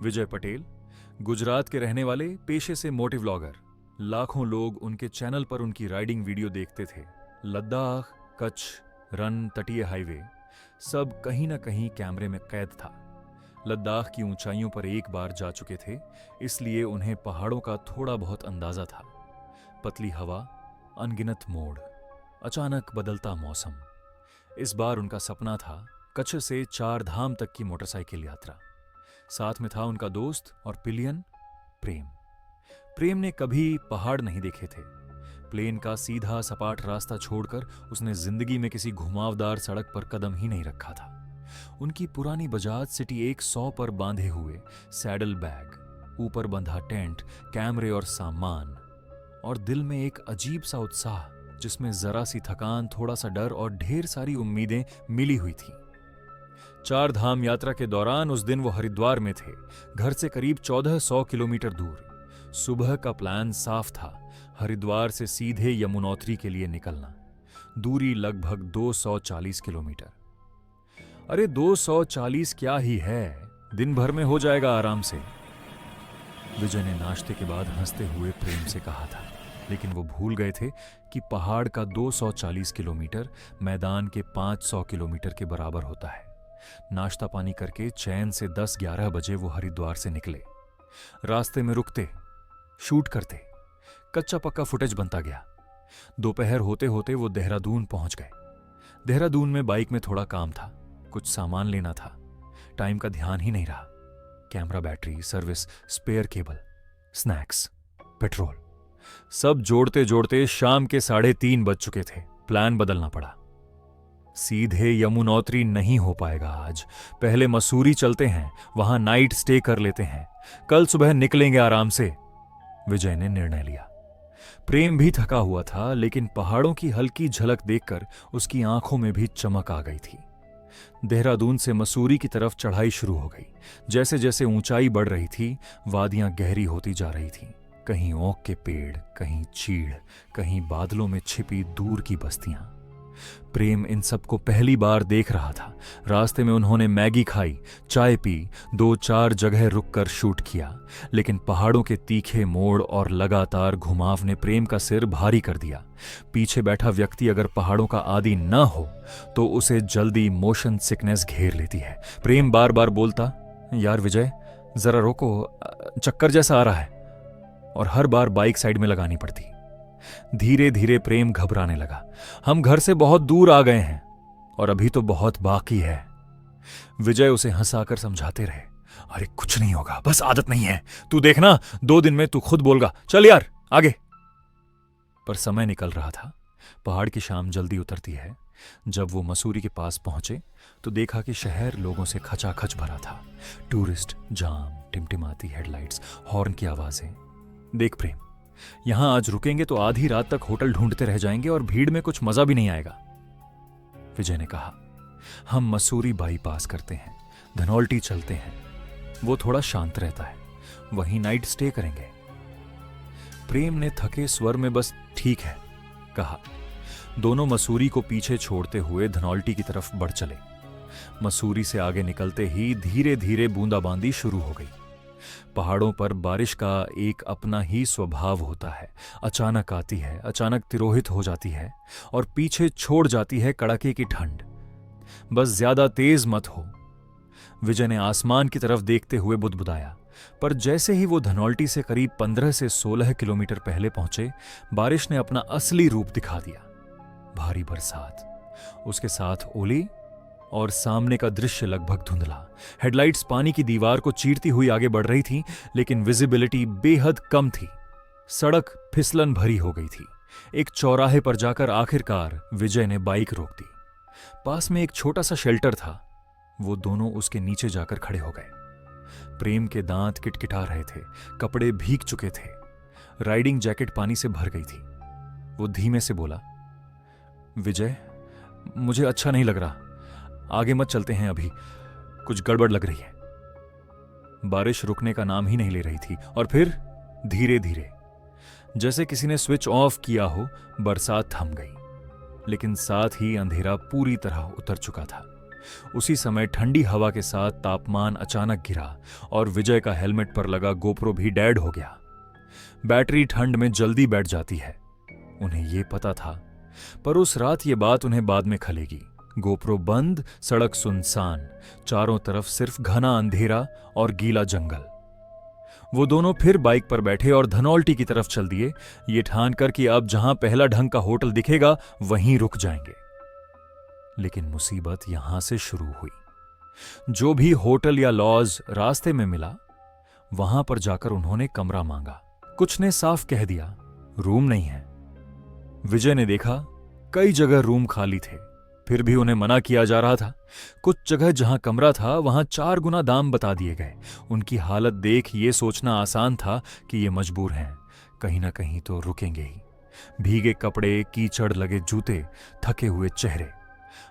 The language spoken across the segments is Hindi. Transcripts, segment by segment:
विजय पटेल गुजरात के रहने वाले पेशे से मोटिव व्लॉगर। लाखों लोग उनके चैनल पर उनकी राइडिंग वीडियो देखते थे। लद्दाख, कच्छ, रन, तटीय हाईवे सब कहीं ना कहीं कैमरे में कैद था। लद्दाख की ऊंचाइयों पर एक बार जा चुके थे, इसलिए उन्हें पहाड़ों का थोड़ा बहुत अंदाजा था। पतली हवा, अनगिनत मोड़, अचानक बदलता मौसम। इस बार उनका सपना था कच्छ से 4 धाम तक की मोटरसाइकिल यात्रा। साथ में था उनका दोस्त और पिलियन प्रेम। प्रेम ने कभी पहाड़ नहीं देखे थे। प्लेन का सीधा सपाट रास्ता छोड़कर उसने जिंदगी में किसी घुमावदार सड़क पर कदम ही नहीं रखा था। उनकी पुरानी बजाज सिटी 100 पर बांधे हुए सैडल बैग, ऊपर बंधा टेंट, कैमरे और सामान, और दिल में एक अजीब सा उत्साह जिसमें जरा सी थकान, थोड़ा सा डर और ढेर सारी उम्मीदें मिली हुई थी। 4 धाम यात्रा के दौरान उस दिन वो हरिद्वार में थे, घर से करीब 1400 किलोमीटर दूर। सुबह का प्लान साफ था, हरिद्वार से सीधे यमुनोत्री के लिए निकलना। दूरी लगभग 240 किलोमीटर। अरे 240 क्या ही है, दिन भर में हो जाएगा आराम से, विजय ने नाश्ते के बाद हंसते हुए प्रेम से कहा था। लेकिन वो भूल गए थे कि पहाड़ का 240 किलोमीटर मैदान के 500 किलोमीटर के बराबर होता है। नाश्ता पानी करके चैन से 10-11 बजे वो हरिद्वार से निकले। रास्ते में रुकते, शूट करते, कच्चा पक्का फुटेज बनता गया। दोपहर होते होते वो देहरादून पहुंच गए। देहरादून में बाइक में थोड़ा काम था, कुछ सामान लेना था। टाइम का ध्यान ही नहीं रहा। Camera, battery, service, spare cable, snacks, petrol, सब जोड़ते जोड़ते शाम के 3:30 बज चुके थे। प्लान बदलना पड़ा। सीधे यमुनोत्री नहीं हो पाएगा आज, पहले मसूरी चलते हैं, वहां नाइट स्टे कर लेते हैं, कल सुबह निकलेंगे आराम से, विजय ने निर्णय लिया। प्रेम भी थका हुआ था, लेकिन पहाड़ों की हल्की झलक देखकर उसकी आंखों में भी चमक आ गई थी। देहरादून से मसूरी की तरफ चढ़ाई शुरू हो गई। जैसे जैसे ऊंचाई बढ़ रही थी, वादियां गहरी होती जा रही थीं। कहीं ओक के पेड़, कहीं चीड़, कहीं बादलों में छिपी दूर की बस्तियां। प्रेम इन सबको पहली बार देख रहा था। रास्ते में उन्होंने मैगी खाई, चाय पी, 2-4 जगह रुककर शूट किया, लेकिन पहाड़ों के तीखे मोड़ और लगातार घुमाव ने प्रेम का सिर भारी कर दिया। पीछे बैठा व्यक्ति अगर पहाड़ों का आदी न हो तो उसे जल्दी मोशन सिकनेस घेर लेती है। प्रेम बार बार बोलता, यार विजय जरा रोको, चक्कर जैसा आ रहा है, और हर बार बाइक साइड में लगानी पड़ती। धीरे धीरे प्रेम घबराने लगा। हम घर से बहुत दूर आ गए हैं और अभी तो बहुत बाकी है। विजय उसे हंसाकर समझाते रहे, अरे कुछ नहीं होगा, बस आदत नहीं है, तू देखना 2 दिन में तू खुद बोलगा, चल यार आगे। पर समय निकल रहा था। पहाड़ की शाम जल्दी उतरती है। जब वो मसूरी के पास पहुंचे तो देखा कि शहर लोगों से खचाखच भरा था। टूरिस्ट, जाम, टिमटिमाती हेडलाइट्स, हॉर्न की आवाजें। देख प्रेम, यहां आज रुकेंगे तो आधी रात तक होटल ढूंढते रह जाएंगे और भीड़ में कुछ मजा भी नहीं आएगा, विजय ने कहा। हम मसूरी बाईपास करते हैं, धनौल्टी चलते हैं, वो थोड़ा शांत रहता है, वहीं नाइट स्टे करेंगे। प्रेम ने थके स्वर में बस ठीक है कहा। दोनों मसूरी को पीछे छोड़ते हुए धनौल्टी की तरफ बढ़ चले। मसूरी से आगे निकलते ही धीरे धीरे बूंदाबांदी शुरू हो गई। पहाड़ों पर बारिश का एक अपना ही स्वभाव होता है। अचानक आती है, अचानक तिरोहित हो जाती है और पीछे छोड़ जाती है कड़ाके की ठंड। बस ज्यादा तेज मत हो, विजय ने आसमान की तरफ देखते हुए बुदबुदाया। पर जैसे ही वो धनौल्टी से करीब 15 से 16 किलोमीटर पहले पहुंचे, बारिश ने अपना असली रूप दिखा दिया। भारी बरसात, उसके साथ ओले और सामने का दृश्य लगभग धुंधला। हेडलाइट्स पानी की दीवार को चीरती हुई आगे बढ़ रही थी, लेकिन विजिबिलिटी बेहद कम थी। सड़क फिसलन भरी हो गई थी। एक चौराहे पर जाकर आखिरकार विजय ने बाइक रोक दी। पास में एक छोटा सा शेल्टर था। वो दोनों उसके नीचे जाकर खड़े हो गए। प्रेम के दांत किटकिटा रहे थे, कपड़े भीग चुके थे, राइडिंग जैकेट पानी से भर गई थी। वो धीमे से बोला, विजय मुझे अच्छा नहीं लग रहा, आगे मत चलते हैं, अभी कुछ गड़बड़ लग रही है। बारिश रुकने का नाम ही नहीं ले रही थी और फिर धीरे धीरे जैसे किसी ने स्विच ऑफ किया हो, बरसात थम गई, लेकिन साथ ही अंधेरा पूरी तरह उतर चुका था। उसी समय ठंडी हवा के साथ तापमान अचानक गिरा और विजय का हेलमेट पर लगा गोप्रो भी डेड हो गया। बैटरी ठंड में जल्दी बैठ जाती है, उन्हें यह पता था, पर उस रात ये बात उन्हें बाद में खलेगी। गोप्रो बंद, सड़क सुनसान, चारों तरफ सिर्फ घना अंधेरा और गीला जंगल। वो दोनों फिर बाइक पर बैठे और धनौल्टी की तरफ चल दिए, ये ठानकर कि अब जहां पहला ढंग का होटल दिखेगा वहीं रुक जाएंगे। लेकिन मुसीबत यहां से शुरू हुई। जो भी होटल या लॉज रास्ते में मिला, वहां पर जाकर उन्होंने कमरा मांगा। कुछ ने साफ कह दिया रूम नहीं है। विजय ने देखा कई जगह रूम खाली थे, फिर भी उन्हें मना किया जा रहा था। कुछ जगह जहां कमरा था वहां 4 गुना दाम बता दिए गए। उनकी हालत देख ये सोचना आसान था कि ये मजबूर हैं, कहीं ना कहीं तो रुकेंगे ही। भीगे कपड़े, कीचड़ लगे जूते, थके हुए चेहरे,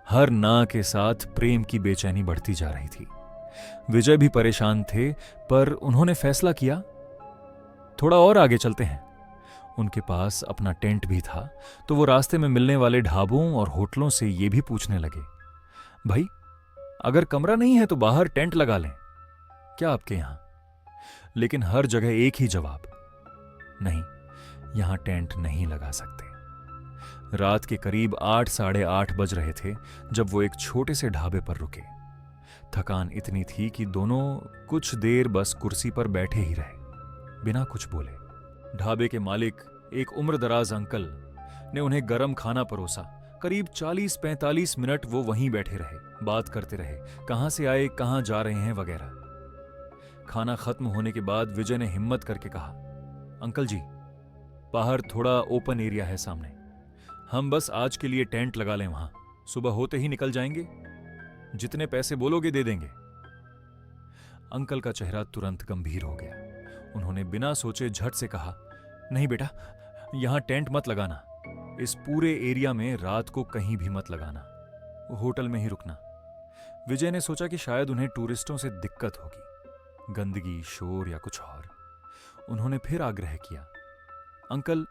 हर ना के साथ प्रेम की बेचैनी बढ़ती जा रही थी। विजय भी परेशान थे, पर उन्होंने फैसला किया थोड़ा और आगे चलते हैं। उनके पास अपना टेंट भी था, तो वो रास्ते में मिलने वाले ढाबों और होटलों से ये भी पूछने लगे, भाई अगर कमरा नहीं है तो बाहर टेंट लगा लें क्या आपके यहां? लेकिन हर जगह एक ही जवाब, नहीं, यहां टेंट नहीं लगा सकते। रात के करीब 8 साढ़े 8 बज रहे थे जब वो एक छोटे से ढाबे पर रुके। थकान इतनी थी कि दोनों कुछ देर बस कुर्सी पर बैठे ही रहे, बिना कुछ बोले। ढाबे के मालिक, एक उम्रदराज अंकल, ने उन्हें गरम खाना परोसा। करीब 40-45 मिनट वो वहीं बैठे रहे, बात करते रहे, कहां से आए, कहां जा रहे हैं वगैरह। खाना खत्म होने के बाद विजय ने हिम्मत करके कहा, अंकल जी, बाहर थोड़ा ओपन एरिया है सामने, हम बस आज के लिए टेंट लगा लें वहां, सुबह होते ही निकल जाएंगे, जितने पैसे बोलोगे दे देंगे। अंकल का चेहरा तुरंत गंभीर हो गया। उन्होंने बिना सोचे झट से कहा, नहीं बेटा, यहां टेंट मत लगाना, इस पूरे एरिया में रात को कहीं भी मत लगाना, होटल में ही रुकना। विजय ने सोचा कि शायद उन्हें टूरिस्टों से दिक्कत होगी, गंदगी, शोर या कुछ और। उन्होंने फिर आग्रह किया, अंकल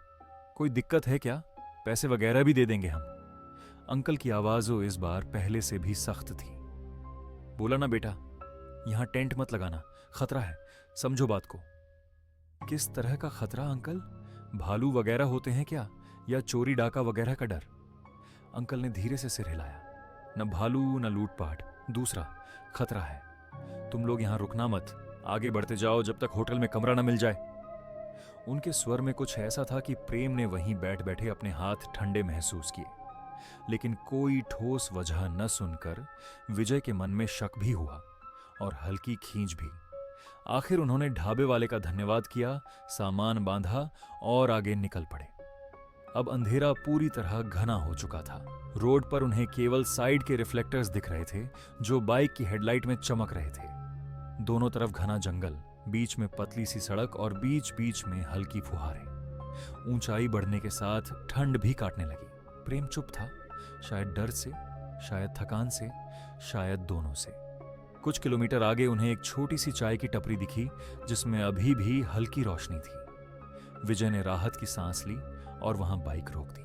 कोई दिक्कत है क्या? पैसे वगैरह भी दे देंगे हम। अंकल की आवाज़ इस बार पहले से भी सख्त थी। बोला ना बेटा, यहां टेंट मत लगाना, खतरा है, समझो बात को। किस तरह का खतरा अंकल? भालू वगैरह होते हैं क्या, या चोरी डाका वगैरह का डर? अंकल ने धीरे से सिर हिलाया। न भालू न लूटपाट, दूसरा खतरा है। तुम लोग यहां रुकना मत, आगे बढ़ते जाओ जब तक होटल में कमरा न मिल जाए। उनके स्वर में कुछ ऐसा था कि प्रेम ने वहीं बैठ बैठे अपने हाथ ठंडे महसूस किए। लेकिन कोई ठोस वजह न सुनकर विजय के मन में शक भी हुआ और हल्की खींच भी। आखिर उन्होंने ढाबे वाले का धन्यवाद किया, सामान बांधा और आगे निकल पड़े। अब अंधेरा पूरी तरह घना हो चुका था। रोड पर उन्हें केवल साइड के रिफ्लेक्टर्स दिख रहे थे जो बाइक की हेडलाइट में चमक रहे थे। दोनों तरफ घना जंगल, बीच में पतली सी सड़क और बीच बीच में हल्की फुहारें। ऊंचाई बढ़ने के साथ ठंड भी काटने लगी। प्रेम चुप था, शायद डर से, शायद थकान से, शायद दोनों से। कुछ किलोमीटर आगे उन्हें एक छोटी सी चाय की टपरी दिखी जिसमें अभी भी हल्की रोशनी थी। विजय ने राहत की सांस ली और वहां बाइक रोक दी।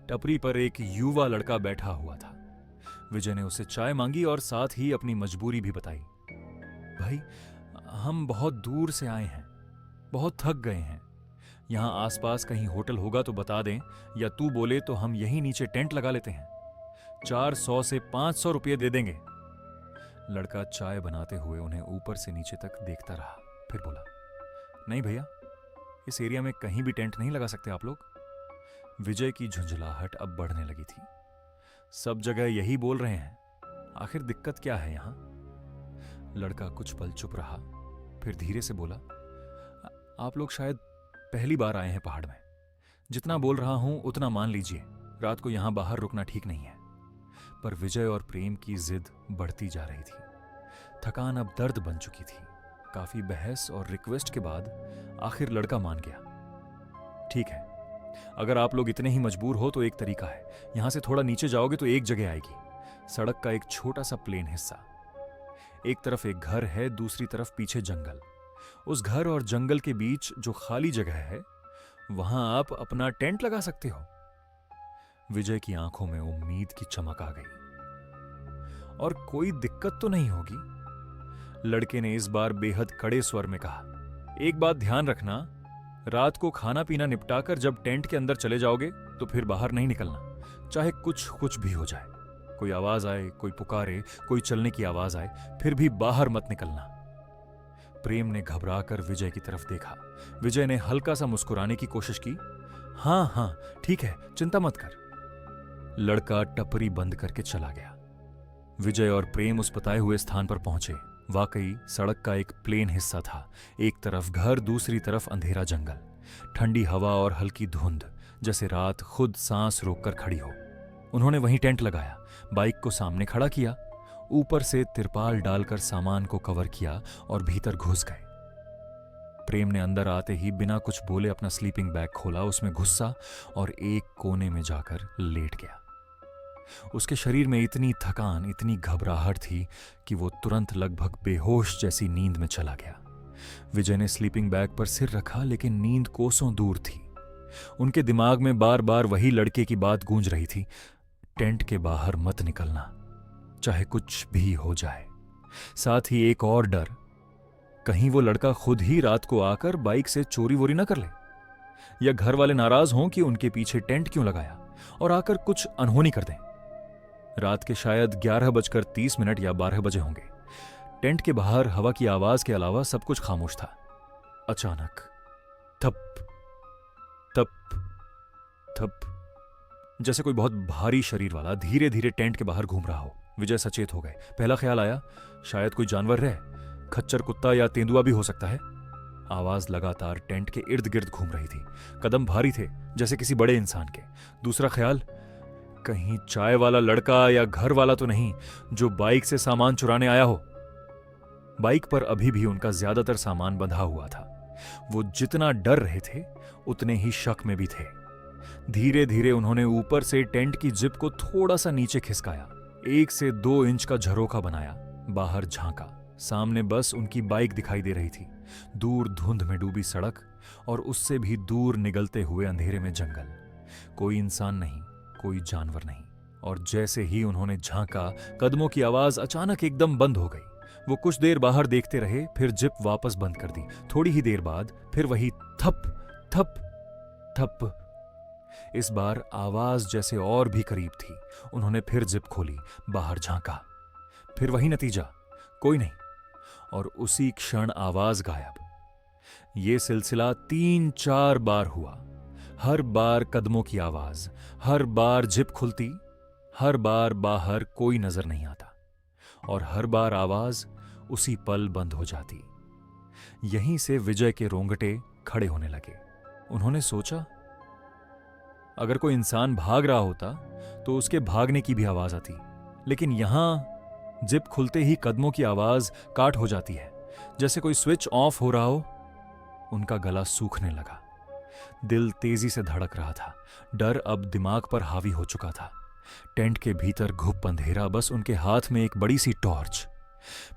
टपरी पर एक युवा लड़का बैठा हुआ था। विजय ने उससे चाय मांगी और साथ ही अपनी मजबूरी भी बताई। भाई, हम बहुत दूर से आए हैं, बहुत थक गए हैं, यहां आसपास कहीं होटल होगा तो बता दें, या तू बोले तो हम यहीं नीचे टेंट लगा लेते हैं, 400 से 500 रुपये दे देंगे। लड़का चाय बनाते हुए उन्हें ऊपर से नीचे तक देखता रहा, फिर बोला, नहीं भैया, इस एरिया में कहीं भी टेंट नहीं लगा सकते आप लोग। विजय की झुंझलाहट अब बढ़ने लगी थी। सब जगह यही बोल रहे हैं, आखिर दिक्कत क्या है यहां? लड़का कुछ पल चुप रहा, फिर धीरे से बोला, आप लोग शायद पहली बार आए हैं पहाड़ में, जितना बोल रहा हूं उतना मान लीजिए, रात को यहां बाहर रुकना ठीक नहीं है। पर विजय और प्रेम की जिद बढ़ती जा रही थी। थकान अब दर्द बन चुकी थी। काफी बहस और रिक्वेस्ट के बाद आखिर लड़का मान गया। ठीक है, अगर आप लोग इतने ही मजबूर हो तो एक तरीका है, यहां से थोड़ा नीचे जाओगे तो एक जगह आएगी, सड़क का एक छोटा सा प्लेन हिस्सा। एक तरफ एक घर है, दूसरी तरफ पीछे जंगल। उस घर और जंगल के बीच जो खाली जगह है, वहां आप अपना टेंट लगा सकते हो। विजय की आंखों में उम्मीद की चमक आ गई। और कोई दिक्कत तो नहीं होगी। लड़के ने इस बार बेहद कड़े स्वर में कहा, एक बात ध्यान रखना, रात को खाना पीना निपटाकर जब टेंट के अंदर चले जाओगे तो फिर बाहर नहीं निकलना, चाहे कुछ भी हो जाए। कोई आवाज आए, कोई पुकारे, कोई चलने की आवाज आए, फिर भी बाहर मत निकलना। प्रेम ने घबराकर विजय की तरफ देखा। विजय ने हल्का सा मुस्कुराने की कोशिश की। हाँ, ठीक है, चिंता मत कर। लड़का टपरी बंद करके चला गया। विजय और प्रेम उस बताए हुए स्थान पर पहुंचे। वाकई सड़क का एक प्लेन हिस्सा था। एक तरफ घर, दूसरी तरफ अंधेरा जंगल, ठंडी हवा और हल्की धुंध, जैसे रात खुद सांस रोककर खड़ी हो। उन्होंने वहीं टेंट लगाया, बाइक को सामने खड़ा किया, ऊपर से तिरपाल डालकर सामान को कवर किया और भीतर घुस गए। प्रेम ने अंदर आते ही बिना कुछ बोले अपना स्लीपिंग बैग खोला, उसमें घुसा और एक कोने में जाकर लेट गया। उसके शरीर में इतनी थकान, इतनी घबराहट थी कि वो तुरंत लगभग बेहोश जैसी नींद में चला गया। विजय ने स्लीपिंग बैग पर सिर रखा, लेकिन नींद कोसों दूर थी। उनके दिमाग में बार बार वही लड़के की बात गूंज रही थी, टेंट के बाहर मत निकलना, चाहे कुछ भी हो जाए। साथ ही एक और डर, कहीं वो लड़का खुद ही रात को आकर बाइक से चोरी वोरी न कर ले, या घर वाले नाराज हों कि उनके पीछे टेंट क्यों लगाया और आकर कुछ अनहोनी कर दें। रात के शायद 11:30 या 12 बजे होंगे। टेंट के बाहर हवा की आवाज के अलावा सब कुछ खामोश था। अचानक थप थप थप, जैसे कोई बहुत भारी शरीर वाला धीरे धीरे टेंट के बाहर घूम रहा हो। विजय सचेत हो गए। पहला ख्याल आया, शायद कोई जानवर रहे, खच्चर, कुत्ता या तेंदुआ भी हो सकता है। आवाज लगातार टेंट के इर्द गिर्द घूम रही थी। कदम भारी थे, जैसे किसी बड़े इंसान के। दूसरा ख्याल, कहीं चाय वाला लड़का या घर वाला तो नहीं जो बाइक से सामान चुराने आया हो। बाइक पर अभी भी उनका ज्यादातर सामान बंधा हुआ था। वो जितना डर रहे थे उतने ही शक में भी थे। धीरे धीरे उन्होंने ऊपर से टेंट की जिप को थोड़ा सा नीचे खिसकाया, 1 से 2 इंच का झरोखा बनाया, बाहर झांका। सामने बस उनकी बाइक दिखाई दे रही थी, दूर धुंध में डूबी सड़क और उससे भी दूर निगलते हुए अंधेरे में जंगल। कोई इंसान नहीं, कोई जानवर नहीं। और जैसे ही उन्होंने झांका, कदमों की आवाज अचानक एकदम बंद हो गई। वो कुछ देर बाहर देखते रहे, फिर जिप वापस बंद कर दी। थोड़ी ही देर बाद फिर वही थप थप थप। इस बार आवाज जैसे और भी करीब थी। उन्होंने फिर जिप खोली, बाहर झांका, फिर वही नतीजा, कोई नहीं। और उसी क्षण आवाज गायब। यह सिलसिला 3-4 बार हुआ। हर बार कदमों की आवाज, हर बार जिप खुलती, हर बार बाहर कोई नजर नहीं आता, और हर बार आवाज उसी पल बंद हो जाती। यहीं से विजय के रोंगटे खड़े होने लगे। उन्होंने सोचा, अगर कोई इंसान भाग रहा होता तो उसके भागने की भी आवाज आती, लेकिन यहां जिप खुलते ही कदमों की आवाज काट हो जाती है, जैसे कोई स्विच ऑफ हो रहा हो। उनका गला सूखने लगा, दिल तेजी से धड़क रहा था। डर अब दिमाग पर हावी हो चुका था। टेंट के भीतर घुप अंधेरा, बस उनके हाथ में एक बड़ी सी टॉर्च।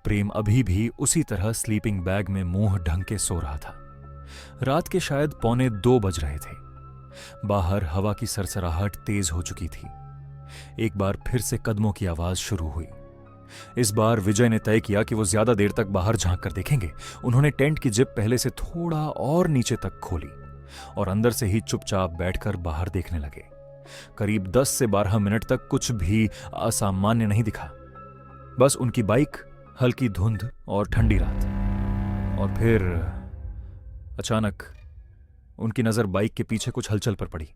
प्रेम अभी भी उसी तरह स्लीपिंग बैग में मुंह ढंग के सो रहा था। रात के शायद 1:45 बज रहे थे। बाहर हवा की सरसराहट तेज हो चुकी थी। एक बार फिर से कदमों की आवाज शुरू हुई। इस बार विजय ने तय किया कि वो ज्यादा देर तक बाहर झांक कर देखेंगे। उन्होंने टेंट की जिप पहले से थोड़ा और नीचे तक खोली और अंदर से ही चुपचाप बैठकर बाहर देखने लगे। करीब 10 से 12 मिनट तक कुछ भी असामान्य नहीं दिखा, बस उनकी बाइक, हल्की धुंध और ठंडी रात। और फिर अचानक उनकी नजर बाइक के पीछे कुछ हलचल पर पड़ी,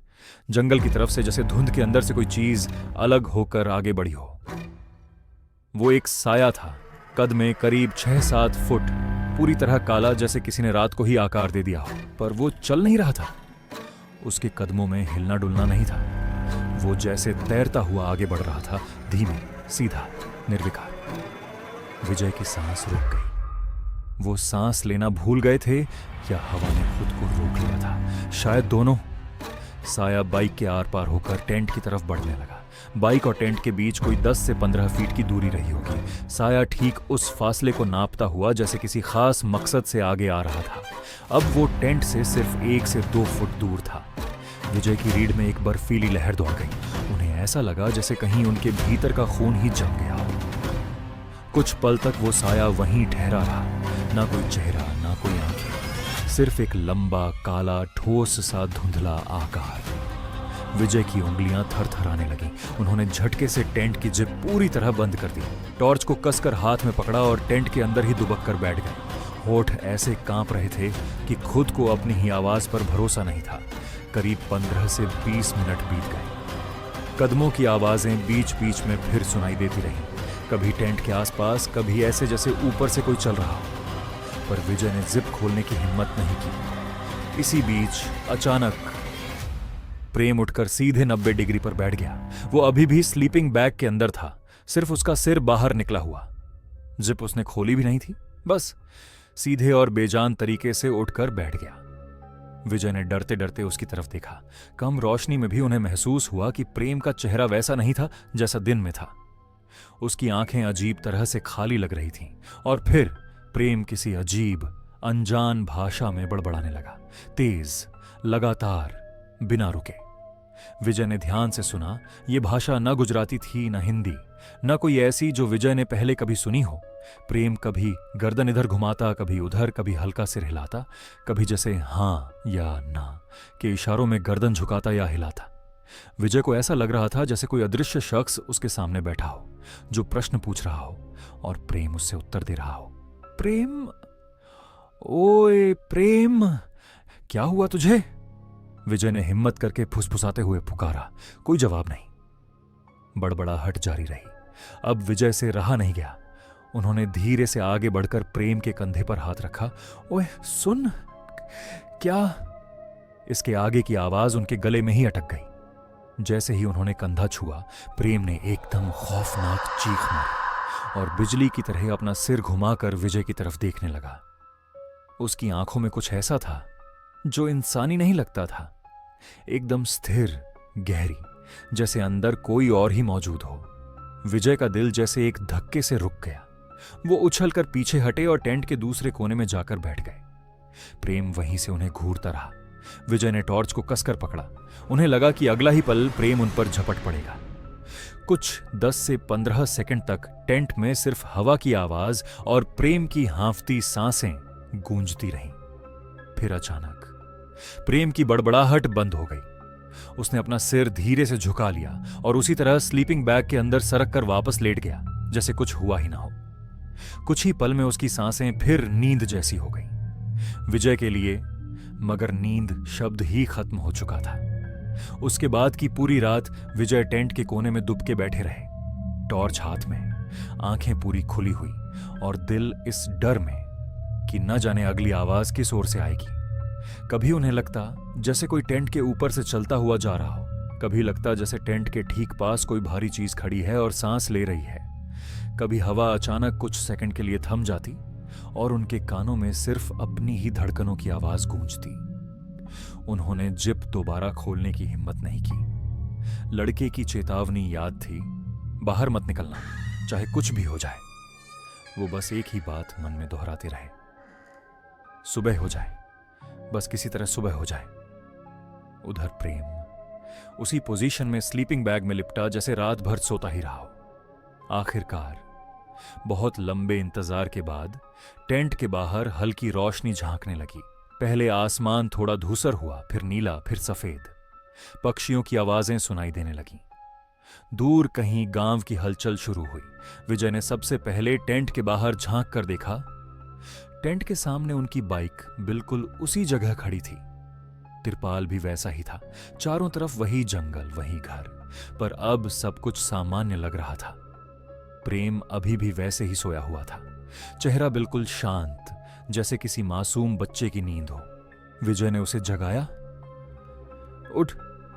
जंगल की तरफ से, जैसे धुंध के अंदर से कोई चीज अलग होकर आगे बढ़ी हो। वो एक साया था, कद में करीब 6-7 फुट, पूरी तरह काला, जैसे किसी ने रात को ही आकार दे दिया हो। पर वो चल नहीं रहा था। उसके कदमों में हिलना डुलना नहीं था। वो जैसे तैरता हुआ आगे बढ़ रहा था, धीमे, सीधा, निर्विकार। विजय की सांस रुक गई। वो सांस लेना भूल गए थे या हवा ने खुद को रोक लिया था, शायद दोनों। साया बाइक के आर पार होकर टेंट की तरफ बढ़ने लगा। बाइक और टेंट के बीच कोई 10 से 15 फीट की दूरी रही होगी। साया ठीक उस फासले को नापता हुआ जैसे किसी खास मकसद से आगे आ रहा था। अब वो टेंट से सिर्फ 1 से 2 फुट दूर था। विजय की रीढ़ में एक बर्फीली लहर दौड़ गई। उन्हें ऐसा लगा जैसे कहीं उनके भीतर का खून ही जम गया हो। कुछ पल तक वो साया वहीं ठहरा रहा। ना कोई चेहरा, ना कोई आंखें, सिर्फ एक लंबा काला ठोस सा धुंधला आकार। विजय की उंगलियां थरथराने लगीं। उन्होंने झटके से टेंट की जिप पूरी तरह बंद कर दी, टॉर्च को कसकर हाथ में पकड़ा और टेंट के अंदर ही दुबक कर बैठ गए। होठ ऐसे कांप रहे थे कि खुद को अपनी ही आवाज पर भरोसा नहीं था। करीब 15 से 20 मिनट बीत गए। कदमों की आवाजें बीच बीच में फिर सुनाई देती रहीं, कभी टेंट के आसपास, कभी ऐसे जैसे ऊपर से कोई चल रहा हो। पर विजय ने जिप खोलने की हिम्मत नहीं की। इसी बीच अचानक प्रेम उठकर सीधे 90 डिग्री पर बैठ गया। वो अभी भी स्लीपिंग बैग के अंदर था, सिर्फ उसका सिर बाहर निकला हुआ। जिप उसने खोली भी नहीं थी, बस सीधे और बेजान तरीके से उठकर बैठ गया। विजय ने डरते डरते उसकी तरफ देखा। कम रोशनी में भी उन्हें महसूस हुआ कि प्रेम का चेहरा वैसा नहीं था जैसा दिन में था। उसकी आंखें अजीब तरह से खाली लग रही थीं। और फिर प्रेम किसी अजीब अनजान भाषा में बड़बड़ाने लगा, तेज, लगातार, बिना रुके। विजय ने ध्यान से सुना। यह भाषा न गुजराती थी, न हिंदी, न कोई ऐसी जो विजय ने पहले कभी सुनी हो। प्रेम कभी गर्दन इधर घुमाता, कभी उधर, कभी हल्का सिर हिलाता, कभी जैसे हां या ना के इशारों में गर्दन झुकाता या हिलाता। विजय को ऐसा लग रहा था जैसे कोई अदृश्य शख्स उसके सामने बैठा हो, जो प्रश्न पूछ रहा हो और प्रेम उससे उत्तर दे रहा हो। प्रेम, ओए प्रेम, क्या हुआ तुझे? विजय ने हिम्मत करके फुसफुसाते हुए पुकारा। कोई जवाब नहीं। बड़बड़ाहट जारी रही। अब विजय से रहा नहीं गया। उन्होंने धीरे से आगे बढ़कर प्रेम के कंधे पर हाथ रखा। ओए सुन, क्या? इसके आगे की आवाज उनके गले में ही अटक गई। जैसे ही उन्होंने कंधा छुआ, प्रेम ने एकदम खौफनाक चीख मारी और बिजली की तरह अपना सिर घुमाकर विजय की तरफ देखने लगा। उसकी आंखों में कुछ ऐसा था जो इंसानी नहीं लगता था, एकदम स्थिर, गहरी, जैसे अंदर कोई और ही मौजूद हो। विजय का दिल जैसे एक धक्के से रुक गया। वो उछलकर पीछे हटे और टेंट के दूसरे कोने में जाकर बैठ गए। प्रेम वहीं से उन्हें घूरता रहा। विजय ने टॉर्च को कसकर पकड़ा। उन्हें लगा कि अगला ही पल प्रेम उन पर झपट पड़ेगा। कुछ 10 से 15 सेकंड तक टेंट में सिर्फ हवा की आवाज और प्रेम की हांफती सांसें गूंजती रहीं। फिर अचानक प्रेम की बड़बड़ाहट बंद हो गई। उसने अपना सिर धीरे से झुका लिया और उसी तरह स्लीपिंग बैग के अंदर सरक कर वापस लेट गया, जैसे कुछ हुआ ही ना हो। कुछ ही पल में उसकी सांसें फिर नींद जैसी हो गई। विजय के लिए मगर नींद शब्द ही खत्म हो चुका था। उसके बाद की पूरी रात विजय टेंट के कोने में दुबके बैठे रहे, टॉर्च हाथ में, आंखें पूरी खुली हुई और दिल इस डर में कि न जाने अगली आवाज किस ओर से आएगी। कभी उन्हें लगता जैसे कोई टेंट के ऊपर से चलता हुआ जा रहा हो, कभी लगता जैसे टेंट के ठीक पास कोई भारी चीज खड़ी है और सांस ले रही है। कभी हवा अचानक कुछ सेकंड के लिए थम जाती और उनके कानों में सिर्फ अपनी ही धड़कनों की आवाज गूंजती। उन्होंने जिप दोबारा खोलने की हिम्मत नहीं की। लड़के की चेतावनी याद थी, बाहर मत निकलना, चाहे कुछ भी हो जाए। वो बस एक ही बात मन में दोहराते रहे, सुबह हो जाए, बस किसी तरह सुबह हो जाए। उधर प्रेम उसी पोजीशन में स्लीपिंग बैग में लिपटा जैसे रात भर सोता ही रहा हो। आखिरकार बहुत लंबे इंतजार के बाद टेंट के बाहर हल्की रोशनी झांकने लगी। पहले आसमान थोड़ा धूसर हुआ, फिर नीला, फिर सफेद। पक्षियों की आवाजें सुनाई देने लगीं। दूर कहीं गांव की हलचल शुरू हुई। विजय ने सबसे पहले टेंट के बाहर झांक कर देखा। टेंट के सामने उनकी बाइक बिल्कुल उसी जगह खड़ी थी। तिरपाल भी वैसा ही था, चारों तरफ वही जंगल, वही घर, पर अब सब कुछ सामान्य लग रहा था। प्रेम अभी भी वैसे ही सोया हुआ था, चेहरा बिल्कुल शांत, जैसे किसी मासूम बच्चे की नींद हो। विजय ने उसे जगाया। उठ,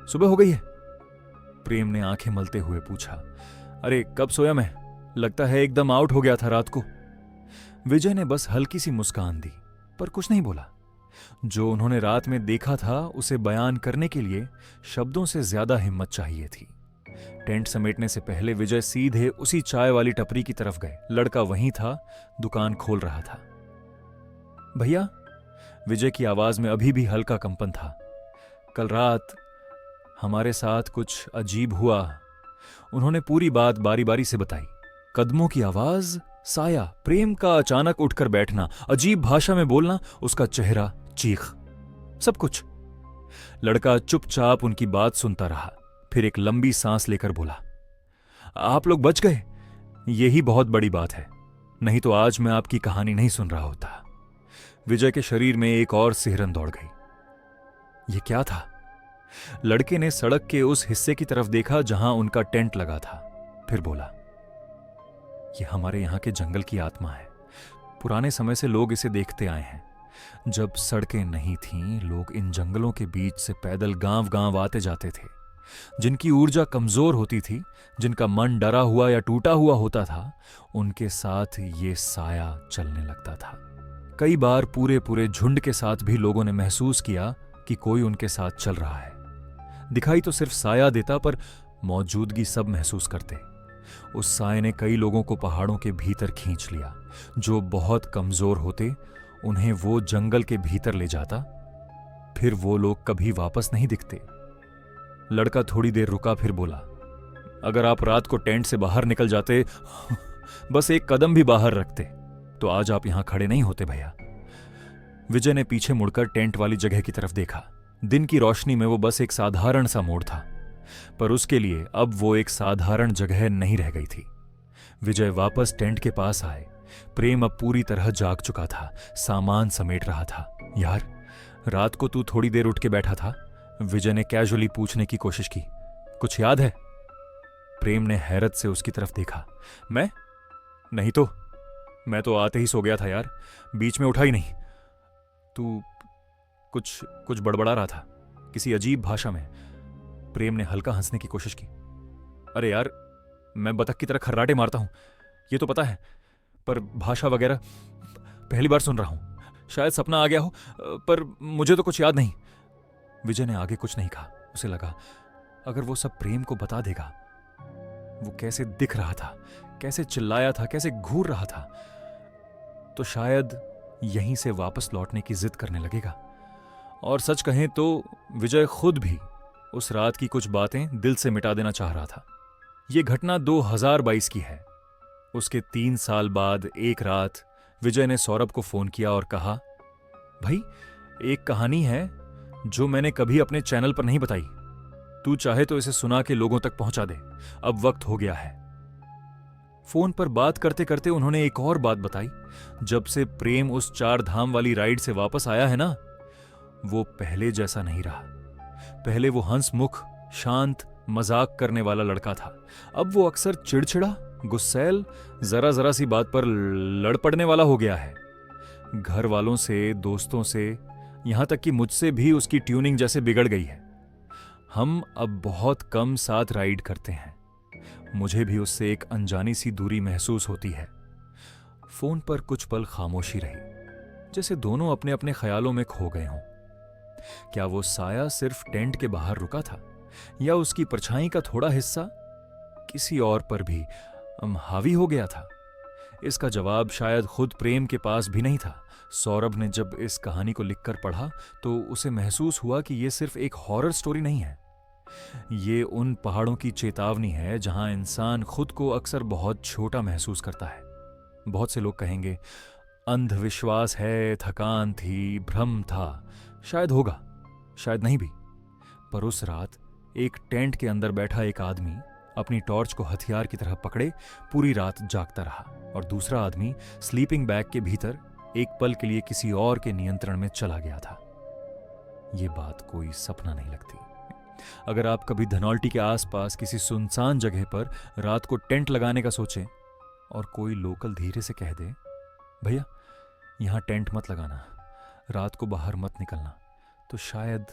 सुबह हो गई है? प्रेम ने आंखें मलते हुए पूछा। अरे कब सोया मैं, लगता है एकदम आउट हो गया था रात को। विजय ने बस हल्की सी मुस्कान दी, पर कुछ नहीं बोला। जो उन्होंने रात में देखा था उसे बयान करने के लिए शब्दों से ज्यादा हिम्मत चाहिए थी। टेंट समेटने से पहले विजय सीधे उसी चाय वाली टपरी की तरफ गए। लड़का वहीं था, दुकान खोल रहा था। भैया, विजय की आवाज में अभी भी हल्का कंपन था। कल रात हमारे साथ कुछ अजीब हुआ। उन्होंने पूरी बात बारी बारी से बताई। कदमों की आवाज, साया, प्रेम का अचानक उठकर बैठना, अजीब भाषा में बोलना, उसका चेहरा, चीख, सब कुछ। लड़का चुपचाप उनकी बात सुनता रहा, फिर एक लंबी सांस लेकर बोला, आप लोग बच गए, यही बहुत बड़ी बात है, नहीं तो आज मैं आपकी कहानी नहीं सुन रहा होता। विजय के शरीर में एक और सिहरन दौड़ गई। यह क्या था? लड़के ने सड़क के उस हिस्से की तरफ देखा जहां उनका टेंट लगा था, फिर बोला, यह हमारे यहां के जंगल की आत्मा है। पुराने समय से लोग इसे देखते आए हैं। जब सड़कें नहीं थीं, लोग इन जंगलों के बीच से पैदल गांव गांव आते जाते थे। जिनकी ऊर्जा कमजोर होती थी, जिनका मन डरा हुआ या टूटा हुआ होता था, उनके साथ ये साया चलने लगता था। कई बार पूरे पूरे झुंड के साथ भी लोगों ने महसूस किया कि कोई उनके साथ चल रहा है। दिखाई तो सिर्फ साया देता, पर मौजूदगी सब महसूस करते। उस साए ने कई लोगों को पहाड़ों के भीतर खींच लिया। जो बहुत कमजोर होते, उन्हें वो जंगल के भीतर ले जाता, फिर वो लोग कभी वापस नहीं दिखते। लड़का थोड़ी देर रुका, फिर बोला, अगर आप रात को टेंट से बाहर निकल जाते, बस एक कदम भी बाहर रखते, तो आज आप यहां खड़े नहीं होते भैया। विजय ने पीछे मुड़कर टेंट वाली जगह की तरफ देखा। दिन की रोशनी में वो बस एक साधारण सा मोड़ था, पर उसके लिए अब वो एक साधारण जगह नहीं रह गई थी। विजय वापस टेंट के पास आए। प्रेम अब पूरी तरह जाग चुका था, सामान समेट रहा था। यार, रात को तू थोड़ी देर उठ के बैठा था? विजय ने कैजुअली पूछने की कोशिश की। कुछ याद है? प्रेम ने हैरत से उसकी तरफ देखा। मैं? नहीं तो मैं तो आते ही सो गया था यार, बीच में उठा ही नहीं। तू कुछ बड़बड़ा रहा था, किसी अजीब भाषा में। प्रेम ने हल्का हंसने की कोशिश की। अरे यार, मैं बतख की तरह खर्राटे मारता हूं, ये तो पता है, पर भाषा वगैरह पहली बार सुन रहा हूं। शायद सपना आ गया हो, पर मुझे तो कुछ याद नहीं। विजय ने आगे कुछ नहीं कहा। उसे लगा, अगर वो सब प्रेम को बता देगा, वो कैसे दिख रहा था, कैसे चिल्लाया था, कैसे घूर रहा था, तो शायद यहीं से वापस लौटने की जिद करने लगेगा। और सच कहें तो विजय खुद भी उस रात की कुछ बातें दिल से मिटा देना चाह रहा था। यह घटना 2022 की है। उसके 3 साल बाद एक रात विजय ने सौरभ को फोन किया और कहा, भाई, एक कहानी है जो मैंने कभी अपने चैनल पर नहीं बताई। तू चाहे तो इसे सुना के लोगों तक पहुंचा दे, अब वक्त हो गया है। फोन पर बात करते करते उन्होंने एक और बात बताई। जब से प्रेम उस 4 धाम वाली राइड से वापस आया है ना, वो पहले जैसा नहीं रहा। पहले वो हंसमुख, शांत, मजाक करने वाला लड़का था। अब वो अक्सर चिड़चिड़ा, गुस्सैल, जरा जरा सी बात पर लड़ पड़ने वाला हो गया है। घर वालों से, दोस्तों से, यहां तक कि मुझसे भी उसकी ट्यूनिंग जैसे बिगड़ गई है। हम अब बहुत कम साथ राइड करते हैं। मुझे भी उससे एक अनजानी सी दूरी महसूस होती है। फोन पर कुछ पल खामोशी रही, जैसे दोनों अपने अपने ख्यालों में खो गए हों। क्या वो साया सिर्फ टेंट के बाहर रुका था, या उसकी परछाई का थोड़ा हिस्सा किसी और पर भी हावी हो गया था? इसका जवाब शायद खुद प्रेम के पास भी नहीं था। सौरभ ने जब इस कहानी को लिखकर पढ़ा तो उसे महसूस हुआ कि यह सिर्फ एक हॉरर स्टोरी नहीं है। ये उन पहाड़ों की चेतावनी है जहां इंसान खुद को अक्सर बहुत छोटा महसूस करता है। बहुत से लोग कहेंगे, अंधविश्वास है, थकान थी, भ्रम था। शायद होगा, शायद नहीं भी। पर उस रात एक टेंट के अंदर बैठा एक आदमी अपनी टॉर्च को हथियार की तरह पकड़े पूरी रात जागता रहा, और दूसरा आदमी स्लीपिंग बैग के भीतर एक पल के लिए किसी और के नियंत्रण में चला गया था। यह बात कोई सपना नहीं लगती। अगर आप कभी धनौल्टी के आसपास किसी सुनसान जगह पर रात को टेंट लगाने का सोचें और कोई लोकल धीरे से कह दे, भैया यहां टेंट मत लगाना, रात को बाहर मत निकलना, तो शायद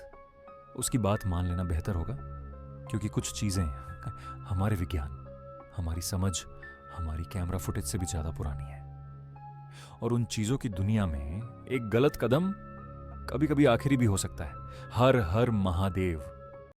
उसकी बात मान लेना बेहतर होगा। क्योंकि कुछ चीजें हमारे विज्ञान, हमारी समझ, हमारी कैमरा फुटेज से भी ज्यादा पुरानी है। और उन चीजों की दुनिया में एक गलत कदम कभी कभी आखिरी भी हो सकता है। हर हर महादेव।